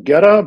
$11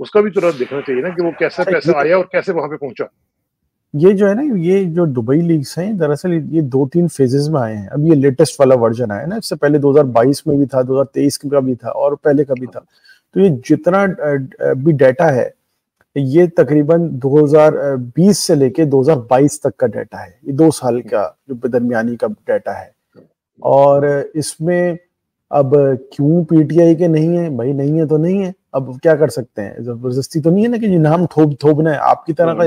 اس کا بھی تو دیکھنا چاہیے نا کہ وہ کیسے پیسہ آیا اور کیسے وہاں پہ پہنچا. یہ جو ہے نا یہ جو دبئی لیگز ہیں دراصل یہ 2-3 فیزز میں آئے ہیں. اب یہ لیٹسٹ والا ورژن آیا نا, اس سے پہلے 2022 میں بھی تھا, 2023 کا بھی تھا اور پہلے کا بھی تھا. تو یہ جتنا بھی ڈیٹا ہے یہ تقریباً 2020 سے لے کے 2022 تک کا ڈیٹا ہے. یہ 2 سال کا جو درمیانی کا ڈیٹا ہے. اور اس میں اب کیوں پی ٹی آئی کے نہیں ہے بھائی, نہیں ہے تو نہیں ہے, اب کیا کر سکتے ہیں, زبردستی تو نہیں ہے نا کہ جی نام تھوپنا ہے آپ کی طرح کا.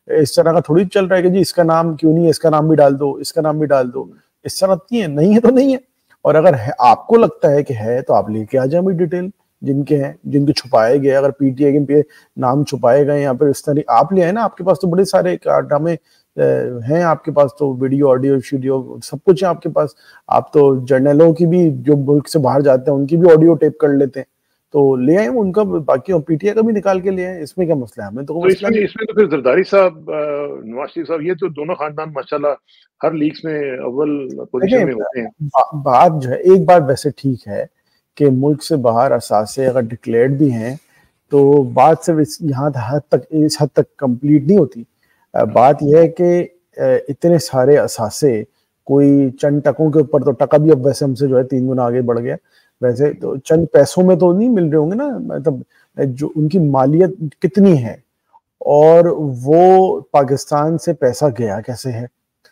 اس طرح کا تھوڑی چل رہا ہے کہ جی اس کا نام کیوں نہیں ہے, اس کا نام بھی ڈال دو, اس کا نام بھی ڈال دو. اس طرح نہیں ہے تو نہیں ہے. اور اگر آپ کو لگتا ہے کہ ہے تو آپ لے کے آ جائیں بھی ڈیٹیل جن کے ہیں, جن کے چھپائے گئے. اگر پی ٹی آئی کے نام چھپائے گئے یا پھر اس طرح آپ لے آئے نا, آپ کے پاس تو بڑے سارے کارنامے ہیں, آپ کے پاس تو ویڈیو آڈیو شیڈیو سب کچھ ہے آپ کے پاس. آپ تو جرنلوں کی بھی جو ملک سے باہر جاتے ہیں ان کی بھی آڈیو ٹیپ کر لیتے ہیں, تو لے آئیں ان کا, باقی پی ٹی آئی کا بھی نکال کے لے آئیں. اس میں کیا مسئلہ ہے, ہمیں تو اس میں تو پھر زرداری صاحب, نواز شریف صاحب, یہ تو دونوں خاندان ماشاءاللہ ہر لیگز میں اول پوزیشن میں ہوتے ہیں. بات جو ہے ایک بات ویسے ٹھیک ہے کہ ملک سے باہر اثاثے اگر ڈکلیئرڈ بھی ہیں تو بات صرف یہاں اس حد تک کمپلیٹ نہیں ہوتی. بات یہ ہے کہ اتنے سارے اثاثے کوئی چند ٹکوں کے اوپر, تو ٹکا بھی اب ویسے ہم سے جو ہے 3 گنا آگے بڑھ گیا, ویسے تو چند پیسوں میں تو نہیں مل رہے ہوں گے نا, مطلب جو ان کی مالیت کتنی ہے اور وہ پاکستان سے پیسہ گیا کیسے ہے.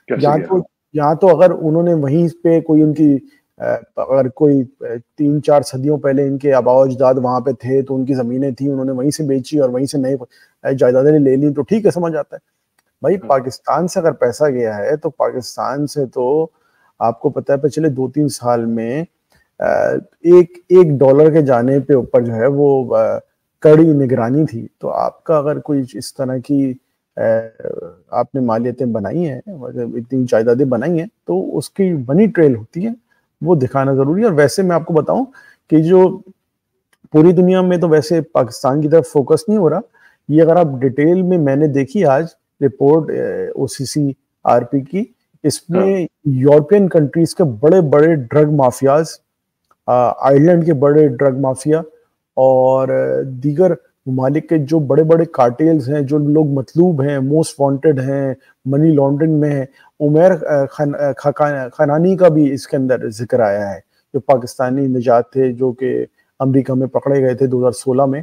یہاں تو اگر انہوں نے وہیں پہ کوئی ان کی اگر کوئی 3-4 صدیوں پہلے ان کے آباء و اجداد وہاں پہ تھے تو ان کی زمینیں تھیں, انہوں نے وہیں سے بیچی اور وہیں سے نئے جائیدادیں لے لی تو ٹھیک ہے, سمجھ آتا ہے. بھائی پاکستان سے اگر پیسہ گیا ہے تو پاکستان سے تو آپ کو پتہ ہے پچھلے 2-3 سال میں ایک ڈالر کے جانے پہ اوپر جو ہے وہ کڑی نگرانی تھی. تو آپ کا اگر کوئی اس طرح کی آپ نے مالیتیں بنائی ہیں, اتنی جائیدادیں بنائی ہیں, تو اس کی منی ٹریل ہوتی ہے, وہ دکھانا ضروری ہے. اور ویسے میں آپ کو بتاؤں کہ جو پوری دنیا میں تو ویسے پاکستان کی طرف فوکس نہیں ہو رہا. یہ اگر آپ ڈیٹیل میں نے دیکھی آج رپورٹ او سی سی آر پی کی, اس میں یورپین کنٹریز کے بڑے بڑے ڈرگ مافیاز, آئرلینڈ کے بڑے ڈرگ مافیا اور دیگر ممالک کے جو بڑے بڑے کارٹیلز ہیں, جو لوگ مطلوب ہیں, موسٹ وانٹڈ ہیں, منی لانڈرنگ میں ہیں, عمیر خانانی کا بھی اس کے اندر ذکر آیا ہے, جو پاکستانی نجات تھے جو کہ امریکہ میں پکڑے گئے تھے 2016 میں,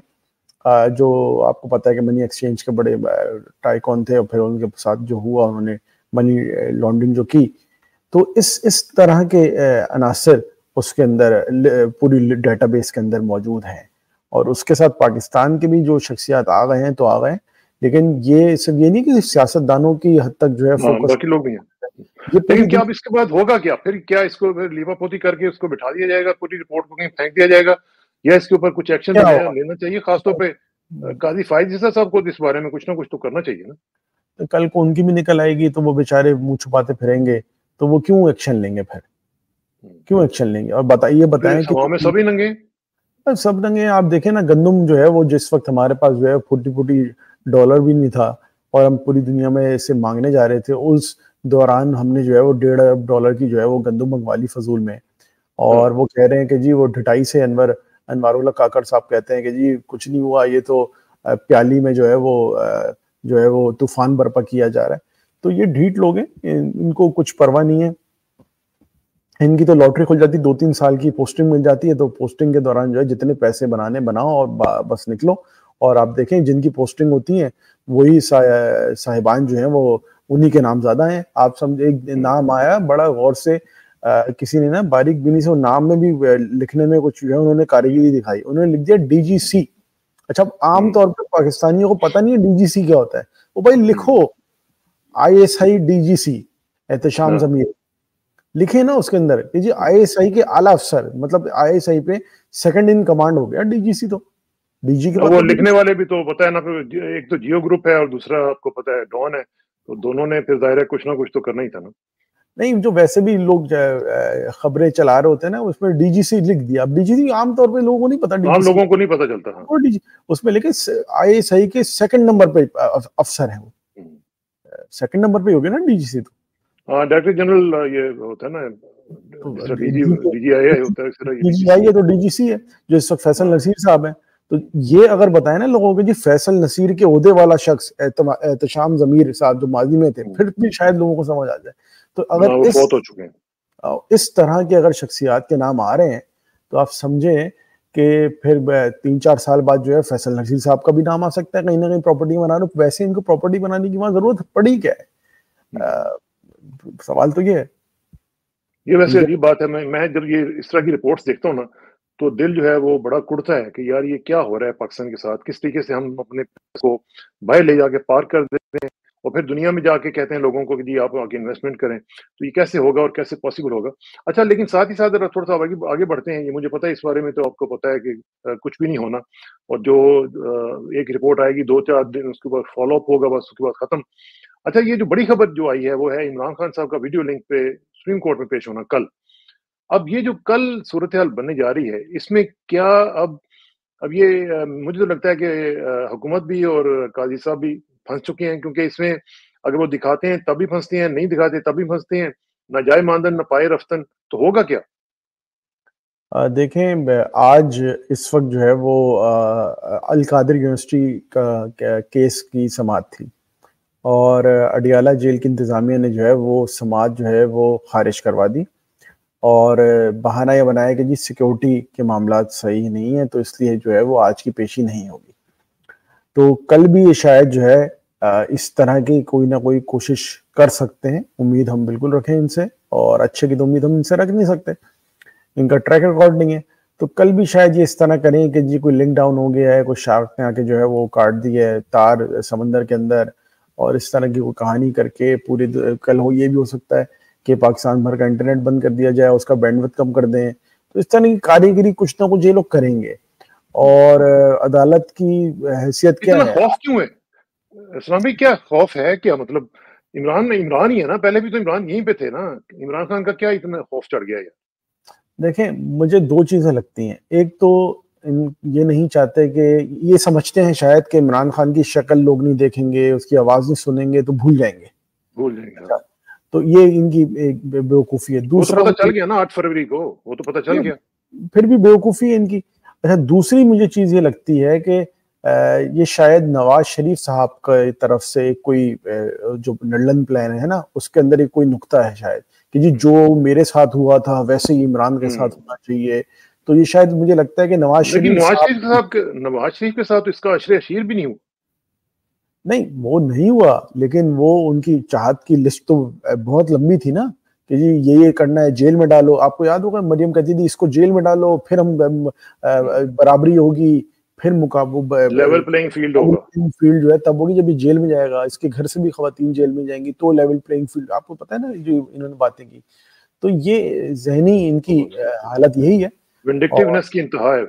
جو آپ کو پتہ ہے کہ منی ایکسچینج کے بڑے ٹائکون تھے, اور پھر ان کے ساتھ جو ہوا انہوں نے منی لانڈرنگ جو کی. تو اس طرح کے عناصر اس کے اندر پوری ڈیٹا بیس کے اندر موجود ہیں, اور اس کے ساتھ پاکستان کے بھی جو شخصیات آ گئے ہیں تو آ گئے ہیں, لیکن یہ صرف یہ نہیں کہ سیاست دانوں کی حد تک جو ہے فوکس, باقی لوگ نہیں ہیں. لیکن کیا اب اس کے بعد ہوگا کیا, پھر کیا اس کو لیوا پوتی کر کے اس کو بٹھا دیا جائے گا, پوری رپورٹ کو کہیں پھینک دیا جائے گا, یا اس کے اوپر کچھ ایکشن لینا چاہیے؟ خاص طور پہ قاضی فائز عیسیٰ صاحب کو اس بارے میں کچھ نہ کچھ تو کرنا چاہیے نا. کل کو ان کی بھی نکل آئے گی تو وہ بیچارے منہ چھپاتے پھریں گے, تو وہ کیوں ایکشن لیں گے, پھر کیوں ایکشن لیں گے؟ اور بتائیں کہ سبھی ننگے سب ننگے. آپ دیکھیں نا گندم جو ہے وہ جس وقت ہمارے پاس جو ہے $40 بھی نہیں تھا اور ہم پوری دنیا میں اسے مانگنے جا رہے تھے, اس دوران ہم نے جو ہے وہ $1.5 کی جو ہے وہ گندم منگوا لی فضول میں, اور وہ کہہ رہے ہیں کہ جی وہ ڈھٹائی سے انور اللہ کاکڑ صاحب کہتے ہیں کہ جی کچھ نہیں ہوا, یہ تو پیالی میں جو ہے وہ طوفان برپا کیا جا رہا ہے. تو یہ ڈھیٹ لوگ ہیں, ان کو کچھ پرواہ نہیں ہے. ان کی تو لاٹری کھل جاتی, 2-3 سال کی پوسٹنگ مل جاتی ہے, تو پوسٹنگ کے دوران جو ہے جتنے پیسے بناؤ اور بس نکلو. اور آپ دیکھیں جن کی پوسٹنگ ہوتی ہیں وہی صاحبان جو ہیں وہ انہی کے نام زیادہ ہیں. آپ سمجھ, ایک نام آیا بڑا غور سے, کسی نے نا باریک بینی سے نام میں بھی لکھنے میں کچھ جو ہے انہوں نے کاریگری دکھائی, انہوں نے لکھ دیا ڈی جی سی. اچھا, عام طور پہ پاکستانیوں کو پتہ نہیں ہے ڈی جی سی کیا ہوتا ہے. وہ بھائی لکھو ISI DGC احتشام ضمیر, لکھے نا اس کے اندر کہ جی ISI کے اعلیٰ افسر, مطلب ISI پہ سیکنڈ ان کمانڈ ہو گیا DGC. تو ڈی جی کے وہ لکھنے والے بھی تو پتہ ہے نا, ایک تو جیو گروپ ہے اور دوسرا آپ کو پتہ ہے ڈون ہے, تو دونوں نے پھر ظاہر ہے کچھ نہ کچھ تو کرنا ہی تھا نا. نہیں, جو ویسے بھی لوگ خبریں چلا رہے ہوتے ہیں نا اس میں DGC لکھ دیا. اب DGC عام طور پہ لوگوں کو نہیں پتا, عام لوگوں کو نہیں پتا چلتا. اس میں لیکن ISI کے سیکنڈ نمبر پہ افسر ہیں, وہ سیکنڈ نمبر پہ ہو گیا نا DGC. تو ہاں, ڈائریکٹر جنرل یہ ہوتا ہے نا, DGI ہے تو DGC ہے, جو اس وقت فیصل نصیر صاحب ہیں. تو یہ اگر بتائیں نا لوگوں کو جی فیصل نصیر کے عہدے والا شخص احتشام ضمیر صاحب جو ماضی میں تھے، پھر بھی شاید لوگوں کو سمجھ آ جائے. تو اگر وہ فوت ہو چکے ہیں، اس طرح کے اگر شخصیات کے نام آ رہے ہیں تو آپ سمجھیں کہ پھر 3-4 سال بعد جو ہے فیصل نصیر صاحب کا بھی نام آ سکتا ہے کہیں نہ کہیں پراپرٹی بنا رہے. ویسے ان کو پراپرٹی بنانے کی وہاں ضرورت پڑی کیا ہے؟ سوال تو یہ ہے. یہ ویسے عجیب بات ہے. میں جب یہ اس طرح کی رپورٹس دیکھتا ہوں نا تو دل جو ہے وہ بڑا کڑتا ہے کہ یار یہ کیا ہو رہا ہے پاکستان کے ساتھ، کس طریقے سے ہم اپنے کو باہر لے جا کے پارک کر دیتے ہیں اور پھر دنیا میں جا کے کہتے ہیں لوگوں کو کہ جی آپ آگے انویسٹمنٹ کریں. تو یہ کیسے ہوگا اور کیسے پاسبل ہوگا؟ اچھا لیکن ساتھ ہی ساتھ تھوڑا سا آگے بڑھتے ہیں. یہ مجھے پتا ہے اس بارے میں تو آپ کو پتا ہے کہ کچھ بھی نہیں ہونا، اور جو ایک رپورٹ آئے گی 2-4 دن اس کے بعد فالو اپ ہوگا، بس اس کے بعد ختم. اچھا یہ جو بڑی خبر جو آئی ہے وہ ہے عمران خان صاحب کا ویڈیو لنک پہ سپریم کورٹ میں پیش ہونا کل. اب یہ جو کل صورتحال بننے جا رہی ہے اس میں کیا اب یہ مجھے تو لگتا ہے کہ حکومت بھی اور قاضی صاحب بھی پھنس چکے ہیں، کیونکہ اس میں اگر وہ دکھاتے ہیں تب بھی پھنستے ہیں، نہیں دکھاتے تب بھی پھنستے ہیں. نہ جائے ماندن نہ پائے رفتن، تو ہوگا کیا؟ دیکھیں آج اس وقت جو ہے وہ القادر یونیورسٹی کا کیس کی سماعت تھی اور اڈیالہ جیل کی انتظامیہ نے جو ہے وہ سماعت جو ہے وہ خارج کروا دی اور بہانہ یہ بنایا کہ جی سیکیورٹی کے معاملات صحیح نہیں ہیں تو اس لیے جو ہے وہ آج کی پیشی نہیں ہوگی. تو کل بھی یہ شاید جو ہے اس طرح کی کوئی نہ کوئی کوشش کر سکتے ہیں. امید ہم بالکل رکھیں ان سے، اور اچھے کی تو امید ہم ان سے رکھ نہیں سکتے، ان کا ٹریک ریکارڈ نہیں ہے. تو کل بھی شاید یہ اس طرح کریں کہ جی کوئی لنک ڈاؤن ہو گیا ہے، کوئی شارک نے آ کے جو ہے وہ کاٹ دی ہے تار سمندر کے اندر، اور اس طرح کی کوئی کہانی کر کے پوری کل ہو. یہ بھی ہو سکتا ہے کہ پاکستان بھر کا انٹرنیٹ بند کر دیا جائے، اس کا بینڈ وڈتھ کم کر دیں. تو اس طرح کی کاریگری کچھ نہ کچھ یہ لوگ کریں گے. اور عدالت کی حیثیت کیا ہے؟ خوف کیوں ہے اسلام بھائی؟ کیا خوف ہے؟ کیا مطلب عمران ہی ہے نا، پہلے بھی تو عمران یہیں پہ تھے نا. عمران خان کا کیا اتنا خوف چڑھ گیا ہے؟ دیکھیں مجھے 2 چیزیں لگتی ہیں. ایک تو یہ نہیں چاہتے کہ یہ سمجھتے ہیں شاید کہ عمران خان کی شکل لوگ نہیں دیکھیں گے، اس کی آواز نہیں سنیں گے تو بھول جائیں گے. تو یہ ان کی ایک بیوقوفی ہے. دوسرا وہ تو پتہ چل گیا نا 8 فروری کو، وہ تو پتہ چل گیا، پھر بھی بیوقوفی ہے ان کی. اچھا دوسری مجھے چیز یہ لگتی ہے کہ یہ شاید نواز شریف صاحب کی طرف سے کوئی جو لنڈن پلان ہے نا اس کے اندر ایک کوئی نقطہ ہے شاید کہ جی جو میرے ساتھ ہوا تھا ویسے ہی عمران کے ساتھ ہونا چاہیے. تو یہ شاید مجھے لگتا ہے کہ نواز شریف کے ساتھ اس کا عشر اشیر بھی نہیں ہوا. نہیں وہ نہیں ہوا، لیکن وہ ان کی چاہت کی لسٹ تو بہت لمبی تھی نا کہ جی یہ کرنا ہے، جیل میں ڈالو. آپ کو یاد ہوگا مریم کہتی تھی اس کو جیل میں ڈالو پھر ہم برابری ہوگی، پھر لیول پلینگ فیلڈ ہوگا. فیلڈ جو ہے تب ہوگی جب یہ جیل میں جائے گا. اس کے گھر سے بھی خواتین جیل میں جائیں گی تو لیول پلینگ فیلڈ. آپ کو پتہ ہے نا جو انہوں نے باتیں کی. تو یہ ذہنی ان کی حالت یہی ہے. ونڈکٹیونس کی انتہا ہے.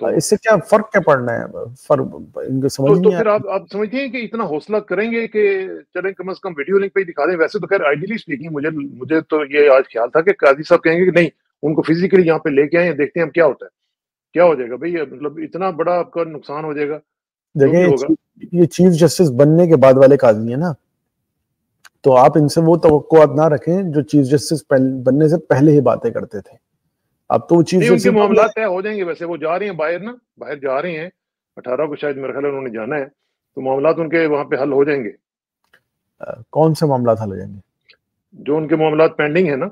اس سے کیا فرق کیا پڑنا ہے؟ فرق ان کو سمجھ نہیں تو پھر آپ سمجھتے ہیں کہ اتنا حوصلہ کریں گے کہ چلیں کم از کم ویڈیو لنک پہ دکھا دیں؟ ویسے تو خیر آئیڈیلی اسپیکنگ مجھے تو یہ آج خیال تھا کہ قاضی صاحب کہیں گے کہ نہیں ان کو فزیکلی یہاں پہ لے کے آئیں، دیکھتے ہیں ہم کیا ہوتا ہے، کیا ہو جائے گا بھائی. مطلب اتنا بڑا آپ کا نقصان ہو جائے گا. دیکھیں یہ چیف جسٹس بننے کے بعد والے قاضی ہیں نا، تو آپ ان سے وہ توقعات نہ رکھیں جو چیف جسٹس بننے سے پہلے ہی باتیں کرتے تھے. اب تو چیف نہیں ان جسٹس کے معاملات طے ہو جائیں گے. ویسے وہ جا رہے ہیں باہر جا رہے ہیں 18 کو شاید میرے خیال انہوں نے جانا ہے، تو معاملات ان کے وہاں پہ حل ہو جائیں گے. کون سے معاملات حل ہو جائیں گے؟ جو ان کے معاملات پینڈنگ ہیں نا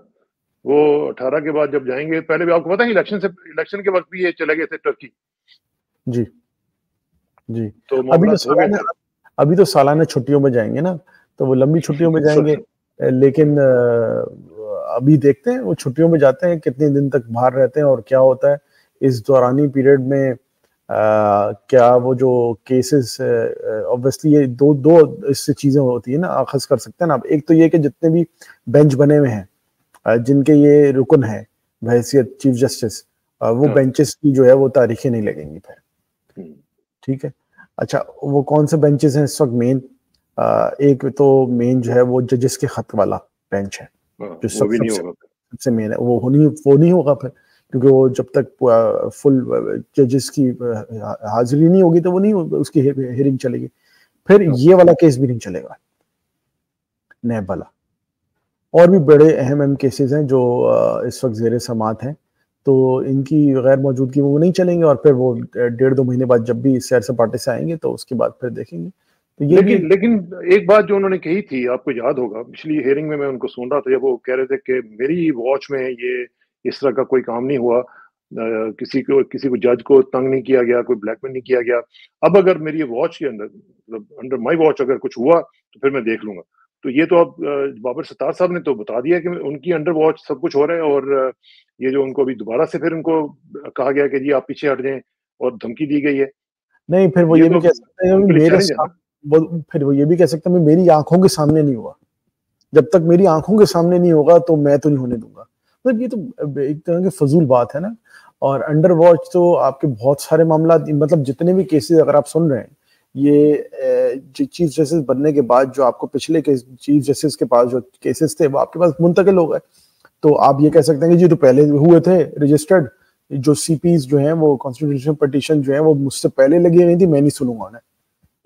وہ 18 کے بعد جب جائیں گے. پہلے بھی آپ کو پتا ہے الیکشن کے وقت بھی یہ چلے گئے تھے ٹرکی. جی جی تو معاملات ہو گئے تھے. ابھی تو سالانہ چھٹیوں میں جائیں گے نا، تو وہ لمبی چھٹیوں میں جائیں گے. لیکن ابھی دیکھتے ہیں وہ چھٹیوں میں جاتے ہیں کتنے دن تک باہر رہتے ہیں اور کیا ہوتا ہے اس دورانی پیریڈ میں. کیا وہ جو کیسز اوبویسلی یہ دو اس سے چیزیں ہوتی ہیں نا اخذ کر سکتے ہیں نا. ایک تو یہ کہ جتنے بھی بینچ بنے ہوئے ہیں جن کے یہ رکن ہے بحیثیت چیف جسٹس، وہ بینچز کی جو ہے وہ تاریخیں نہیں لگیں گی پھر. ٹھیک ہے. اچھا وہ کون سے بینچز ہیں اس وقت؟ مین ایک تو مین جو ہے وہ ججز کے خط والا بینچ ہے جو سب سے مین ہے. وہ نہیں ہوگا پھر، کیونکہ وہ جب تک فل ججز کی حاضری نہیں ہوگی تو وہ نہیں اس کی ہیئرنگ چلے گی. پھر یہ والا کیس بھی نہیں چلے گا نیب والا. اور بھی بڑے اہم کیسز ہیں جو اس وقت زیر سماعت ہیں. تو ان کی غیر موجودگی میں وہ نہیں چلیں گے، اور پھر وہ 1.5-2 مہینے بعد جب بھی سیر سپاٹے سے آئیں گے تو اس کے بعد پھر دیکھیں گے. تو یہ بھی لیکن ایک بات جو انہوں نے کہی تھی، آپ کو یاد ہوگا پچھلی ہیئرنگ میں ان کو سن رہا تھا، جب وہ کہہ رہے تھے کہ میری واچ میں یہ اس طرح کا کوئی کام نہیں ہوا، کسی کو جج کو تنگ نہیں کیا گیا، کوئی بلیک میل نہیں کیا گیا. اب اگر میری واچ کے اندر، مطلب انڈر مائی واچ اگر کچھ ہوا تو پھر میں دیکھ لوں گا. تو یہ تو اب بابر ستار صاحب نے تو بتا دیا کہ ان کی انڈر واچ سب کچھ ہو رہا ہے. اور یہ جو ان کو ابھی دوبارہ سے پھر ان کو کہا گیا کہ جی آپ پیچھے ہٹ جائیں اور دھمکی دی گئی ہے، نہیں، پھر وہ یہ یہ بھی تو کہہ سکتے ہیں ان کہ کے لیے میرے چیلنج ہے نا. پھر وہ یہ بھی کہہ سکتے ہیں میری آنکھوں کے سامنے نہیں ہوا. جب تک میری آنکھوں کے سامنے نہیں ہوگا تو میں تو نہیں ہونے دوں گا. مطلب یہ تو ایک طرح کی فضول بات ہے نا. اور انڈر واچ تو آپ کے بہت سارے معاملات، مطلب جتنے بھی کیسز اگر آپ سن رہے ہیں، یہ چیف جسٹس بننے کے بعد جو آپ کو پچھلے چیف جسٹس کے پاس جو کیسز تھے وہ آپ کے پاس منتقل ہو گئے. تو آپ یہ کہہ سکتے ہیں کہ جی تو پہلے ہوئے تھے رجسٹرڈ، جو سی پیز جو ہیں وہ کانسٹیٹیوشن پٹیشن جو ہیں وہ مجھ سے پہلے لگی ہوئی تھی، میں نہیں سنوں گا.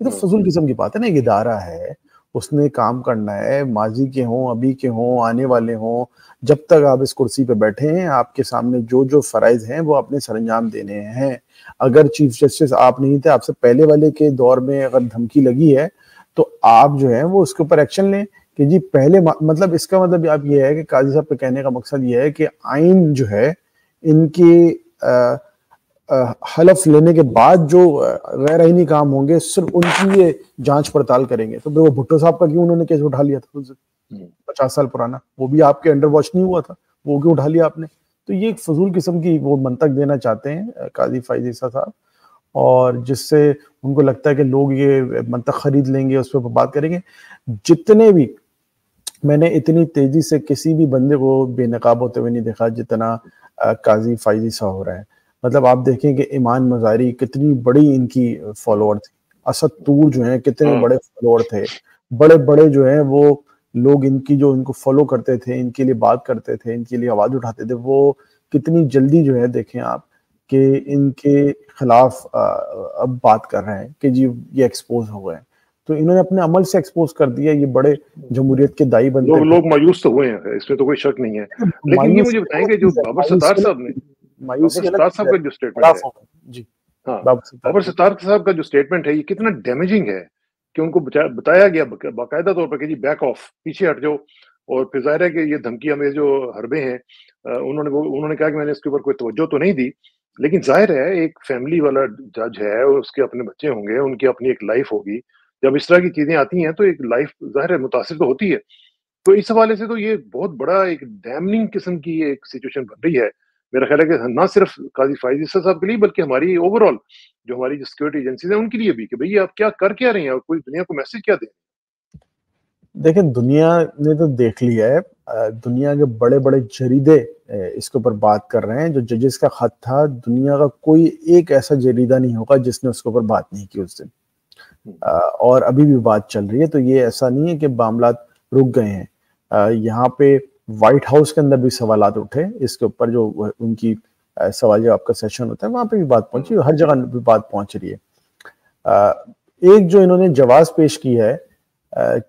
یہ تو فضول قسم کی بات ہے نا. ایک ادارہ ہے، اس نے کام کرنا ہے، ماضی کے ہوں، ابھی کے ہوں، آنے والے ہوں. جب تک آپ اس کرسی پہ بیٹھے ہیں آپ کے سامنے جو فرائض ہیں وہ اپنے سر انجام دینے ہیں. اگر چیف جسٹس آپ نہیں تھے، آپ سے پہلے والے کے دور میں اگر دھمکی لگی ہے تو آپ جو ہے وہ اس کے اوپر ایکشن لیں کہ جی پہلے، مطلب اس کا مطلب آپ یہ ہے کہ قاضی صاحب کے کہنے کا مقصد یہ ہے کہ آئین جو ہے ان کی حلف لینے کے بعد جو غیر آئینی کام ہوں گے صرف ان کی یہ جانچ پڑتال کریں گے. تو وہ بھٹو صاحب کا کیوں انہوں نے کیس اٹھا لیا تھا 50 سال پرانا؟ وہ بھی آپ کے انڈر واچ نہیں ہوا تھا، وہ کیوں اٹھا لیا آپ نے؟ تو یہ ایک فضول قسم کی وہ منطق دینا چاہتے ہیں قاضی فائز عیسیٰ صاحب، اور جس سے ان کو لگتا ہے کہ لوگ یہ منطق خرید لیں گے، اس پہ بات کریں گے. جتنے بھی میں نے اتنی تیزی سے کسی بھی بندے کو بے نقاب ہوتے ہوئے نہیں دیکھا جتنا قاضی فائز عیسیٰ ہو رہا ہے. مطلب آپ دیکھیں کہ ایمان مزاری کتنی بڑی ان کی فالوور تھی، اسد طور جو ہیں کتنے بڑے فالوور تھے، بڑے بڑے جو ہیں وہ لوگ ان کی جو ان کو فالو کرتے تھے، ان کے لیے بات کرتے تھے، ان کے لیے آواز اٹھاتے تھے، وہ کتنی جلدی جو ہے دیکھیں آپ کہ ان کے خلاف اب بات کر رہے ہیں کہ جی یہ ایکسپوز ہو گئے. تو انہوں نے اپنے عمل سے ایکسپوز کر دیا. یہ بڑے جمہوریت کے دائی بنتے لوگ مایوس تو ہوئے ہیں، اس میں تو کوئی شک نہیں ہے. لیکن یہ مجھے بتائیں کہ جو بابر ستار صاحب نے، بابر ستار صاحب کا جو اسٹیٹمنٹ ہے، جی ہاں بابر ستار صاحب کا جو اسٹیٹمنٹ ہے یہ کتنا ڈیمیجنگ ہے کہ ان کو بتایا گیا باقاعدہ طور پر کہ جی بیک آف، پیچھے ہٹ جاؤ. اور پھر ظاہر ہے کہ یہ دھمکیاں میں جو حربے ہیں، انہوں نے کہا کہ میں نے اس کے اوپر کوئی توجہ تو نہیں دی. لیکن ظاہر ہے ایک فیملی والا جج ہے، اس کے اپنے بچے ہوں گے، ان کی اپنی ایک لائف ہوگی. جب اس طرح کی چیزیں آتی ہیں تو ایک لائف ظاہر ہے متاثر تو ہوتی ہے. تو اس حوالے سے تو یہ بہت بڑا ایک ڈیمننگ قسم کی ایک سچویشن بن رہی ہے. میرا خیال ہے کہ نہ صرف قاضی فائز عیسیٰ صاحب کے لیے بلکہ ہماری اوور آل جو ہماری جو سیکورٹی ایجنسیز ہیں ان کے لیے بھی، کہ بھئی آپ کیا کر کیا رہے ہیں اور کوئی دنیا کو میسج کیا دیں. دیکھیں دنیا نے تو دیکھ لیا ہے، دنیا کے بڑے بڑے جریدے اس کے اوپر بات کر رہے ہیں. جو ججز کا خط تھا، دنیا کا کوئی ایک ایسا جریدہ نہیں ہوگا جس نے اس کے اوپر بات نہیں کی اس دن، اور ابھی بھی بات چل رہی ہے. تو یہ ایسا نہیں ہے کہ معاملات رک گئے ہیں. یہاں پہ وائٹ ہاؤس کے اندر بھی سوالات اٹھے اس کے اوپر، جو ان کی سوال جواب کا سیشن ہوتا ہے وہاں پہ بھی بات پہنچی، ہر جگہ بھی بات پہنچ رہی ہے. ایک جو انہوں نے جواز پیش کی ہے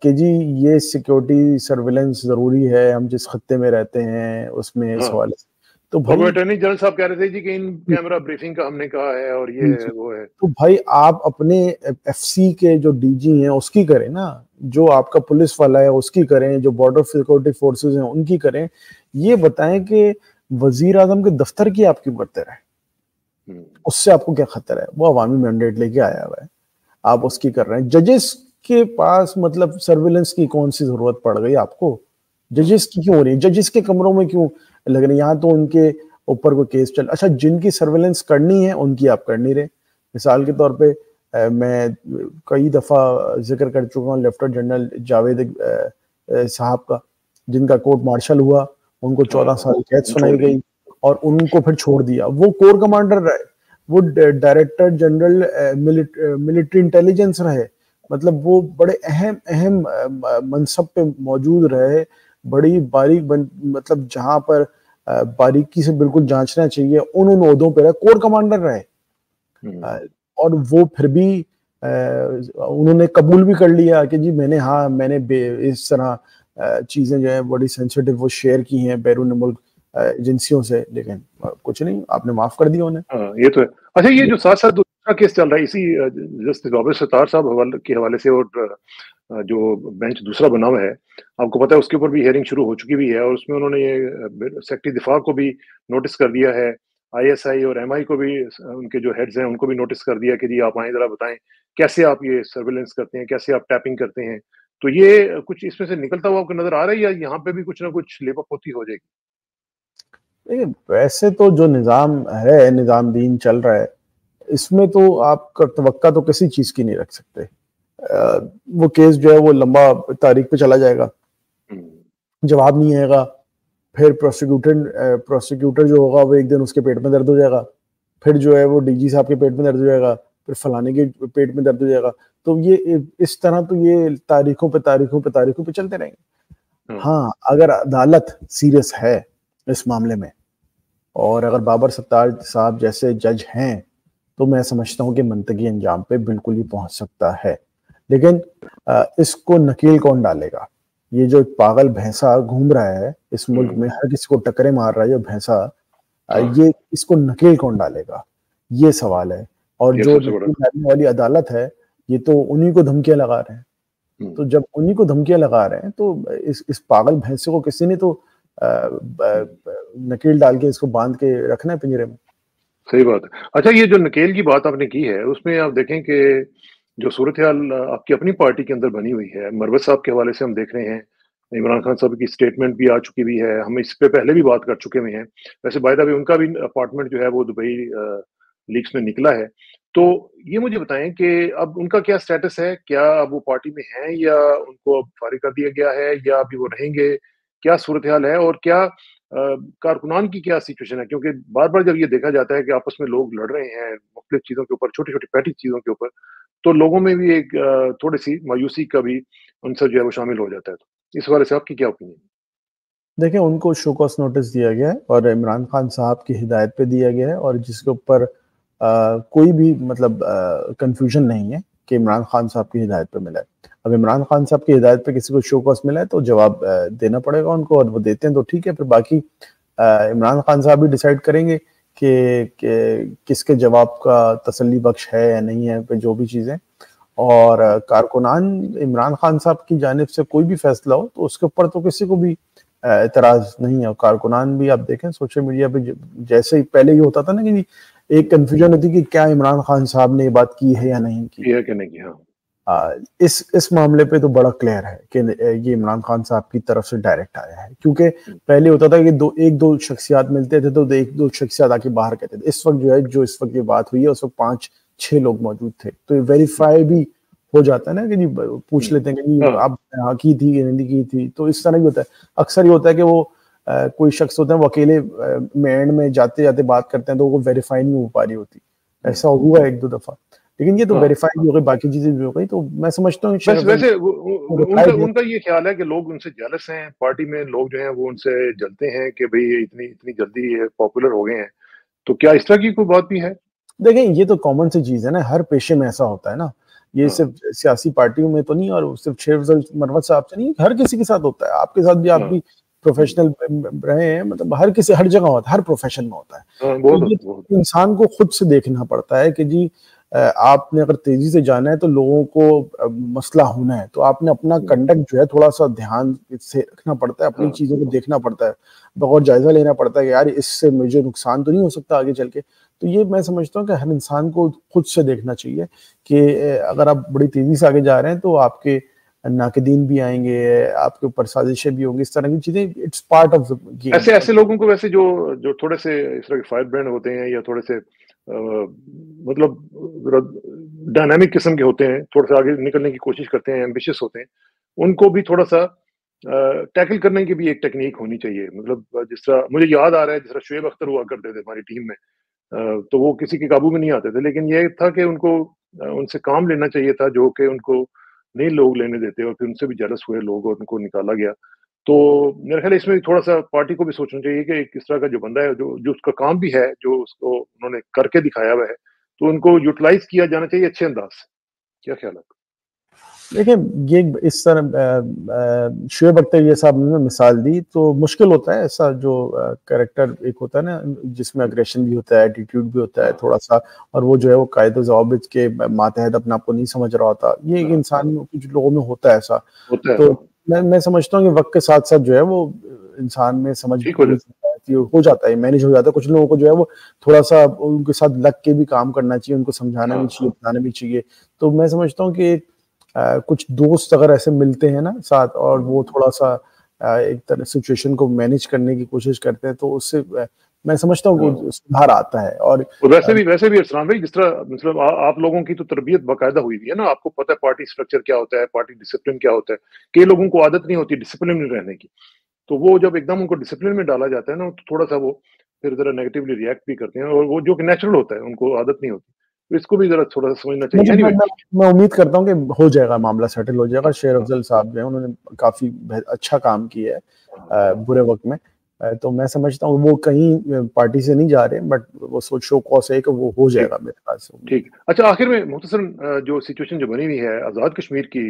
کہ جی یہ سیکیورٹی سرویلنس ضروری ہے، ہم جس خطے میں رہتے ہیں اس میں اس حوالے سے. تو اور وہ بھائی اٹارنی جنرل صاحب کہہ رہے تھے جی کہ ان کیمرہ بریفنگ کا ہم نے کہا ہے اور یہ ہے وہ ہے. تو بھائی آپ اپنے ایف سی کے جو ڈی جی ہیں اس کی کریں نا، جو آپ کا پولیس والا ہے اس کی کریں، جو بارڈر سیکورٹی فورسز ہیں ان کی کریں. یہ بتائیں کہ وزیر اعظم کے دفتر کی آپ کیوں کرتے رہے؟ اس سے آپ کو کیا خطر ہے؟ وہ عوامی مینڈیٹ لے کے آیا ہوا ہے، آپ اس کی کر رہے ہیں. ججز کے پاس مطلب سرویلنس کی کون سی ضرورت پڑ گئی آپ کو؟ ججز کی کیوں ہو رہی ہے؟ ججز کے کمروں میں کیوں لگ رہے ہیں؟ یہاں تو ان کے اوپر کوئی کیس چل، اچھا جن کی سرویلنس کرنی ہے ان کی آپ کر نہیں رہے. مثال کے طور پہ میں کئی دفعہ ذکر کر چکا ہوں لیفٹیننٹ جنرل جاوید صاحب کا، جن کا کورٹ مارشل ہوا، ان کو 14 سال قید سنائی گئی اور ان کو پھر چھوڑ دیا. وہ کور کمانڈر رہے، وہ ڈائریکٹر جنرل ملٹری انٹیلیجنس رہے، مطلب وہ بڑے اہم منصب پہ موجود رہے، بڑی باریک مطلب جہاں پر باریکی سے بالکل جانچنا چاہیے ان عہدوں پہ رہے، کور کمانڈر رہے. اور وہ پھر بھی انہوں نے قبول بھی کر لیا کہ جی میں نے اس طرح چیزیں جو ہیں بڑی سینسیٹیو وہ شیئر کی ہیں بیرون ملک ایجنسیوں سے, لیکن کچھ نہیں, آپ نے معاف کر دیا انہیں. ہاں یہ تو ہے. اچھا یہ جو ساتھ ساتھ دوسرا کیس چل رہا ہے اسی جسٹس رابرٹ ستار صاحب کے حوالے سے, اور جو بینچ دوسرا بنا ہوا ہے, آپ کو پتا ہے اس کے اوپر بھی ہیئرنگ شروع ہو چکی بھی ہے, اور اس میں انہوں نے یہ سیکٹری دفاع کو بھی نوٹس کر دیا ہے, آئی ایس آئی اور ایم آئی کو بھی, ان کے جو ہیڈز ہیں ان کو بھی نوٹس کر دیا کہ جی آپ آئیں ذرا بتائیں کیسے آپ یہ سرویلنس کرتے ہیں, کیسے آپ ٹیپنگ کرتے ہیں. تو یہ کچھ اس میں سے نکلتا ہوا آپ کو نظر آ رہا ہے, یا یہاں پہ بھی کچھ نہ کچھ لیپ اپ ہوتی ہو جائے گی؟ دیکھیں ویسے تو جو نظام ہے, نظام دین چل رہا ہے, اس میں تو آپ کا توقع تو کسی چیز کی نہیں رکھ سکتے. وہ کیس جو ہے وہ لمبا تاریخ پہ چلا جائے گا, جواب نہیں آئے گا, پھر پروسیکیوٹر جو ہوگا وہ ایک دن اس کے پیٹ میں درد ہو جائے گا, پھر جو ہے وہ ڈی جی صاحب کے پیٹ میں درد ہو جائے گا, پھر فلانے کے پیٹ میں درد ہو جائے گا. تو یہ اس طرح تو یہ تاریخوں پہ چلتے رہیں گے. ہاں اگر عدالت سیریس ہے اس معاملے میں, اور اگر بابر ستار صاحب جیسے جج ہیں, تو میں سمجھتا ہوں کہ منطقی انجام پہ بالکل ہی پہنچ سکتا ہے. لیکن اس کو نکیل کون ڈالے گا؟ یہ جو پاگل بھینسا گھوم رہا ہے اس ملک میں, ہر کسی کو ٹکرے مار رہا ہے جو بھینسا, یہ اس کو نکیل کون ڈالے گا, یہ سوال ہے. اور جو نکیل ڈالنے والی عدالت ہے, یہ تو انہی کو دھمکیاں لگا رہے ہیں. تو جب انہی کو دھمکیاں لگا رہے ہیں تو اس پاگل بھینسے کو کسی نے تو نکیل ڈال کے اس کو باندھ کے رکھنا ہے پنجرے میں. صحیح بات ہے. اچھا یہ جو نکیل کی بات آپ نے کی ہے, اس میں آپ دیکھیں کہ جو صورتحال آپ کی اپنی پارٹی کے اندر بنی ہوئی ہے, مروت صاحب کے حوالے سے ہم دیکھ رہے ہیں, عمران خان صاحب کی سٹیٹمنٹ بھی آ چکی بھی ہے, ہم اس پہ پہلے بھی بات کر چکے ہوئے ہیں. ویسے بائی دا وے ان کا بھی اپارٹمنٹ جو ہے وہ دبئی لیکس میں نکلا ہے. تو یہ مجھے بتائیں کہ اب ان کا کیا سٹیٹس ہے, کیا اب وہ پارٹی میں ہیں یا ان کو اب فارغ کر دیا گیا ہے, یا ابھی وہ رہیں گے, کیا صورتحال ہے, اور کیا کارکنان کی کیا سچویشن ہے؟ کیونکہ بار بار جب یہ دیکھا جاتا ہے کہ آپس میں لوگ لڑ رہے ہیں مختلف چیزوں کے اوپر, چھوٹی چھوٹی پیٹی چیزوں کے اوپر, تو لوگوں میں بھی ایک تھوڑی سی مایوسی کا بھی عنصر جو ہے وہ شامل ہو جاتا ہے. تو اس حوالے سے آپ کی کیا اوپینین ہے؟ دیکھیں ان کو شو کاز نوٹس دیا گیا ہے, اور عمران خان صاحب کی ہدایت پہ دیا گیا ہے, اور جس کے اوپر کوئی بھی مطلب کنفیوژن نہیں ہے کہ عمران خان صاحب کی ہدایت پہ ملا ہے. اب عمران خان صاحب کی ہدایت پہ کسی کو شو کاز ملا ہے تو جواب دینا پڑے گا ان کو, اور وہ دیتے ہیں تو ٹھیک ہے, پھر باقی عمران خان صاحب بھی ڈیسائیڈ کریں گے کہ کس کے جواب کا تسلی بخش ہے یا نہیں ہے, پہ جو بھی چیزیں. اور کارکنان عمران خان صاحب کی جانب سے کوئی بھی فیصلہ ہو تو اس کے اوپر تو کسی کو بھی اعتراض نہیں ہے. اور کارکنان بھی آپ دیکھیں سوشل میڈیا پہ جیسے پہلے یہ ہوتا تھا نا کہ ایک کنفیوژن ہوتی کہ کیا عمران خان صاحب نے یہ بات کی ہے یا نہیں کی, ہے کہ نہیں کی. ہاں اس معاملے پہ تو بڑا کلیئر ہے کہ یہ عمران خان صاحب کی طرف سے ڈائریکٹ آیا ہے. کیونکہ پہلے ہوتا تھا کہ ایک دو شخصیات ملتے تھے تو ایک دو شخصیات آ کے باہر کہتے تھے. اس وقت جو اس وقت یہ بات ہوئی ہے اس وقت 5-6 لوگ موجود تھے, تو یہ ویریفائی بھی ہو جاتا ہے نا کہ پوچھ لیتے ہیں کہ آپ یہاں کی تھی یا نہیں کی تھی. تو اس طرح بھی ہوتا ہے. اکثر یہ ہوتا ہے کہ وہ کوئی شخص ہوتا ہے وہ اکیلے اینڈ میں جاتے جاتے بات کرتے ہیں تو وہ ویریفائی نہیں ہو پا رہی ہوتی. ایسا ہوا ایک دو دفعہ, لیکن یہ تو ویریفائی بھی ہو گئی, باقی چیزیں بھی ہو گئی. تو میں سمجھتا ہوں ویسے ان کا یہ خیال ہے کہ لوگ ان سے جیلس ہیں, پارٹی میں لوگ جو ہیں وہ ان سے جلتے ہیں کہ بھئی اتنی جلدی پاپولر ہو گئے ہیں. تو کیا اس طرح کی کوئی بات بھی ہے؟ دیکھیں یہ تو کامن سی چیز ہے نا, ہر پیشے میں ایسا ہوتا ہے نا, یہ صرف سیاسی پارٹیوں میں تو نہیں, اور صرف شیخ افضل مروت صاحب سے نہیں, ہر کسی کے ساتھ ہوتا ہے. آپ کے ساتھ بھی, آپ بھی پروفیشنل رہے ہیں, مطلب ہر جگہ ہوتا ہے, ہر پروفیشن میں ہوتا ہے. تو یہ انسان کو خود سے دیکھنا پڑتا ہے کہ جی آپ نے اگر تیزی سے جانا ہے تو لوگوں کو مسئلہ ہونا ہے, تو آپ نے اپنا کنڈکٹ جو ہے تھوڑا سا دھیان سے رکھنا پڑتا ہے, اپنی چیزوں کو دیکھنا پڑتا ہے, بغور جائزہ لینا پڑتا ہے کہ یار اس سے مجھے نقصان تو نہیں ہو سکتا آگے چل کے. تو یہ میں سمجھتا ہوں کہ ہر انسان کو خود سے دیکھنا چاہیے کہ اگر آپ بڑی تیزی سے آگے جا رہے ہیں تو آپ کے ناقدین بھی آئیں گے, آپ کے اوپر سازشیں بھی ہوں گی, اس طرح کی چیزیں. It's part of the game. ایسے لوگوں کو ویسے جو تھوڑے سے اس طرح کے فائر برینڈ ہوتے ہیں یا تھوڑے سے مطلب ڈائنامک قسم کے ہوتے ہیں, تھوڑا سا آگے نکلنے کی کوشش کرتے ہیں, ایمبیشس ہوتے ہیں, ان کو بھی تھوڑا سا ٹیکل کرنے کی بھی ایک ٹیکنیک ہونی چاہیے. مطلب جس طرح مجھے یاد آ رہا ہے جس طرح شعیب اختر ہوا کرتے تھے ہماری ٹیم میں, تو وہ کسی کے قابو میں نہیں آتے تھے, لیکن یہ تھا کہ ان کو ان سے کام لینا چاہیے تھا جو کہ ان کو نہیں لوگ لینے دیتے, اور پھر ان سے بھی جیلس ہوئے لوگ اور ان کو نکالا گیا. تو میرا خیال اس میں تھوڑا سا پارٹی کو بھی سوچنا چاہیے کہ کس طرح کا جو بندہ ہے جو اس کا کام بھی ہے, جو اس کو انہوں نے کر کے دکھایا ہوا ہے, تو ان کو یوٹیلائز کیا جانا چاہیے اچھے انداز سے. کیا خیال ہے؟ دیکھیں یہ اس طرح شعیب اختر یہ صاحب نے مثال دی تو مشکل ہوتا ہے ایسا جو کریکٹر ایک ہوتا ہے نا جس میں اگریشن بھی ہوتا ہے ایٹیٹیوڈ بھی ہوتا ہے تھوڑا سا اور وہ جو ہے وہ قاعدے و ضوابط کے ماتحت اپنے آپ کو نہیں سمجھ رہا ہوتا یہ ایک انسان کچھ لوگوں میں ہوتا ہے ایسا تو میں سمجھتا ہوں کہ وقت کے ساتھ ساتھ جو ہے وہ انسان میں سمجھ ہو جاتا ہے مینج ہو جاتا ہے کچھ لوگوں کو جو ہے وہ تھوڑا سا ان کے ساتھ لگ کے بھی کام کرنا چاہیے ان کو سمجھانا بھی چاہیے بتانا بھی چاہیے تو میں سمجھتا ہوں کہ کچھ دوست اگر ایسے ملتے ہیں نا ساتھ اور وہ تھوڑا سا ایک طرح سچویشن کو مینج کرنے کی کوشش کرتے ہیں تو اس سے میں سمجھتا ہوں کہ سدھار آتا ہے اور ویسے بھی ارسلان بھائی جس طرح مطلب آپ لوگوں کی تو تربیت باقاعدہ ہوئی ہوئی ہے نا آپ کو پتہ ہے پارٹی اسٹرکچر کیا ہوتا ہے پارٹی ڈسپلن کیا ہوتا ہے کئی لوگوں کو عادت نہیں ہوتی ڈسپلن میں رہنے کی تو وہ جب ایک دم ان کو ڈسپلن میں ڈالا جاتا ہے نا تو تھوڑا سا وہ پھر ذرا نیگیٹولی ریئیکٹ بھی کرتے ہیں اور وہ جو کہ نیچرل ہوتا ہے ان کو عادت نہیں ہوتی تو اس کو بھی ذرا تھوڑا سا سمجھنا چاہیے میں امید کرتا ہوں کہ ہو جائے گا معاملہ سیٹل ہو جائے گا شیر افضل صاحب جو ہیں انہوں نے کافی اچھا کام کیا ہے برے وقت میں تو میں سمجھتا ہوں وہ کہیں پارٹی سے نہیں جا رہے بٹ وہ سوچ شو کو سے کہ وہ ہو جائے گا میرے خیال سے ٹھیک اچھا آخر میں مختصراً جو سچویشن جو بنی ہوئی ہے آزاد کشمیر کی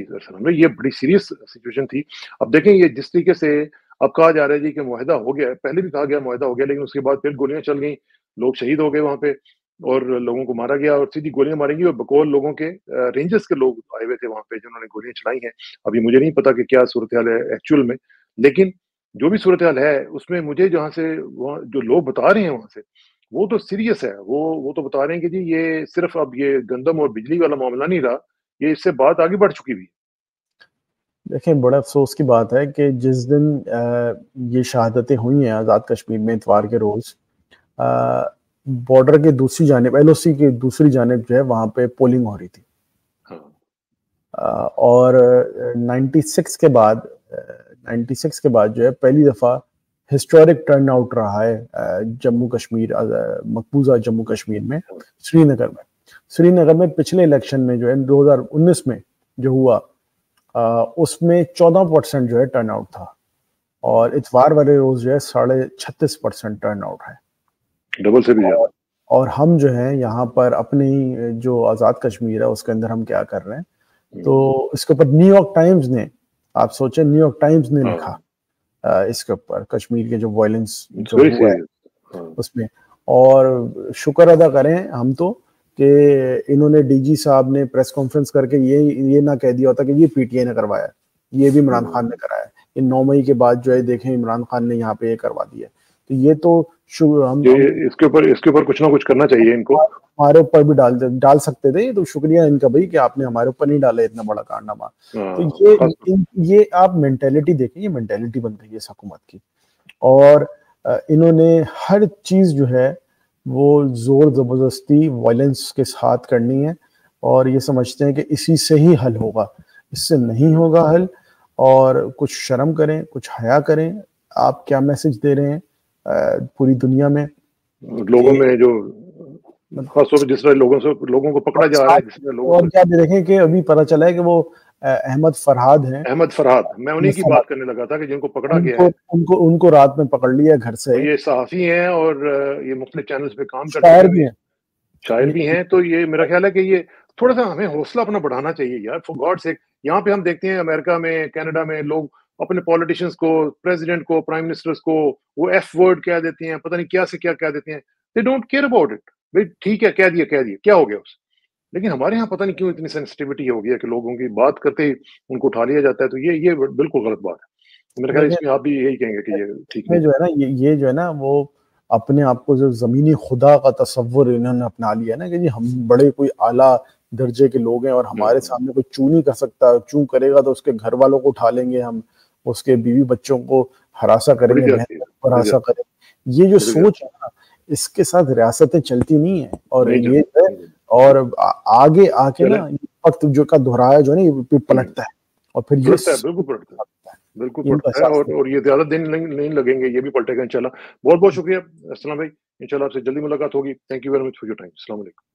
یہ بڑی سیریس سچویشن تھی اب دیکھیں یہ جس طریقے سے اب کہا جا رہا ہے جی کہ معاہدہ ہو گیا پہلے بھی کہا گیا معاہدہ ہو گیا لیکن اس کے بعد پھر گولیاں چل گئیں لوگ شہید ہو گئے وہاں پہ اور لوگوں کو مارا گیا اور سیدھی گولیاں ماریں گی اور بقول لوگوں کے رینجرز کے لوگ آئے ہوئے تھے وہاں پہ جنہوں نے گولیاں چلائی ہیں ابھی مجھے نہیں پتا کہ کیا صورتحال ہے ایکچوئل میں لیکن جو بھی صورتحال ہے اس میں مجھے جہاں سے جو لوگ بتا رہے ہیں وہاں سے وہ تو سیریس ہے وہ تو بتا رہے ہیں کہ جی یہ صرف اب یہ گندم اور بجلی والا معاملہ نہیں رہا یہ اس سے بات آگے بڑھ چکی ہوئی ہے دیکھیں بڑا افسوس کی بات ہے کہ جس دن یہ شہادتیں ہوئی ہیں آزاد کشمیر میں اتوار کے روز بارڈر کے دوسری جانب ایل او سی کی دوسری جانب جو ہے وہاں پہ پولنگ ہو رہی تھی اور 96 کے بعد جو ہے پہلی دفعہ ہسٹورک ٹرن آؤٹ رہا ہے جموں کشمیر مقبوضہ جموں کشمیر میں سری نگر میں پچھلے الیکشن میں جو ہے 2019 میں جو ہوا اس میں 14% جو ہے ٹرن آؤٹ تھا اور اتوار والے روز جو ہے 36.5% ٹرن آؤٹ ہے ڈبل سے بھی زیادہ اور ہم جو ہیں یہاں پر اپنی جو آزاد کشمیر ہے اس کے اندر ہم کیا کر رہے ہیں تو اس کے اوپر نیو یارک ٹائمز نے آپ سوچیں نیو یارک ٹائمز نے لکھا اس کے اوپر کشمیر کے جو وائلنس جو ہوا ہے اس میں اور شکر ادا کریں ہم تو کہ انہوں نے ڈی جی صاحب نے پریس کانفرنس کر کے یہ نہ کہہ دیا ہوتا کہ یہ پی ٹی آئی نے کروایا یہ بھی عمران خان نے کرایا یہ 9 مئی کے بعد جو ہے دیکھیں عمران خان نے یہاں پہ یہ کروا دیا تو یہ تو ہم اس کے اوپر کچھ نہ کچھ کرنا چاہیے ان کو ہمارے اوپر بھی ڈال سکتے تھے تو شکریہ ان کا بھائی کہ آپ نے ہمارے اوپر نہیں ڈالا اتنا بڑا کارنامہ تو یہ آپ مینٹیلٹی دیکھیں یہ مینٹیلٹی بن گئی ہے اس حکومت کی اور انہوں نے ہر چیز جو ہے وہ زور زبردستی وائلنس کے ساتھ کرنی ہے اور یہ سمجھتے ہیں کہ اسی سے ہی حل ہوگا اس سے نہیں ہوگا حل اور کچھ شرم کریں کچھ حیا کریں آپ کیا میسج دے رہے ہیں پوری دنیا میں لوگوں میں جو خاص طور پہ جس طرح لوگوں کو پکڑا جا رہا ہے اور کیا دیکھیں کہ ابھی پتہ چلا ہے کہ وہ احمد فرحاد ہیں میں انہی کی بات کرنے لگا تھا کہ جن کو پکڑا گیا ہے ان کو رات میں پکڑ لیا گھر سے یہ صحافی ہیں اور یہ مختلف چینلز پہ کام کرتے ہیں شاعر بھی ہیں تو یہ میرا خیال ہے کہ یہ تھوڑا سا ہمیں حوصلہ اپنا بڑھانا چاہیے یار فار گاڈ سیک یہاں پہ ہم دیکھتے ہیں امریکہ میں کینیڈا میں لوگ اپنے پولیٹیشنز کو پریزیڈنٹ کو پرائم منسٹرز کو وہ ایف ورڈ کہہ دیتے ہیں پتہ نہیں کیا سے کیا کہہ دیتے ہیں they don't care about it بھائی ٹھیک ہے کہہ دیا کیا ہو گیا اس لیکن ہمارے یہاں پتہ نہیں کیوں اتنی سینسٹیوٹی ہو گیا کہ لوگوں کی بات کرتے ہی ان کو اٹھا لیا جاتا ہے تو یہ بالکل غلط بات ہے میرے خیال اس میں آپ بھی یہی کہیں گے کہ یہ ٹھیک نہیں جو ہے نا یہ جو ہے نا وہ اپنے آپ کو جو زمینی خدا کا تصور انہوں نے اپنا لیا نا کہ جی ہم بڑے کوئی اعلیٰ درجے کے لوگ ہیں اور ہمارے سامنے کوئی چوں نہیں کر سکتا چوں کرے گا تو اس کے گھر والوں کو اٹھا لیں گے ہم اس کے بیوی بچوں کو ہراساں کریں گے ہراساں کریں یہ جو سوچ ہے نا اس کے ساتھ ریاستیں چلتی نہیں ہیں اور یہ ہے اور آگے آ کے نا وقت جو کا دہرایا جو ہے نا یہ پلٹتا ہے اور پھر یہ بالکل پلٹتا ہے اور یہ زیادہ دن نہیں لگیں گے یہ بھی پلٹے گا انشاءاللہ بہت بہت شکریہ اسلام بھائی انشاءاللہ آپ سے جلدی ملاقات ہوگی thank you very much for your time السلام علیکم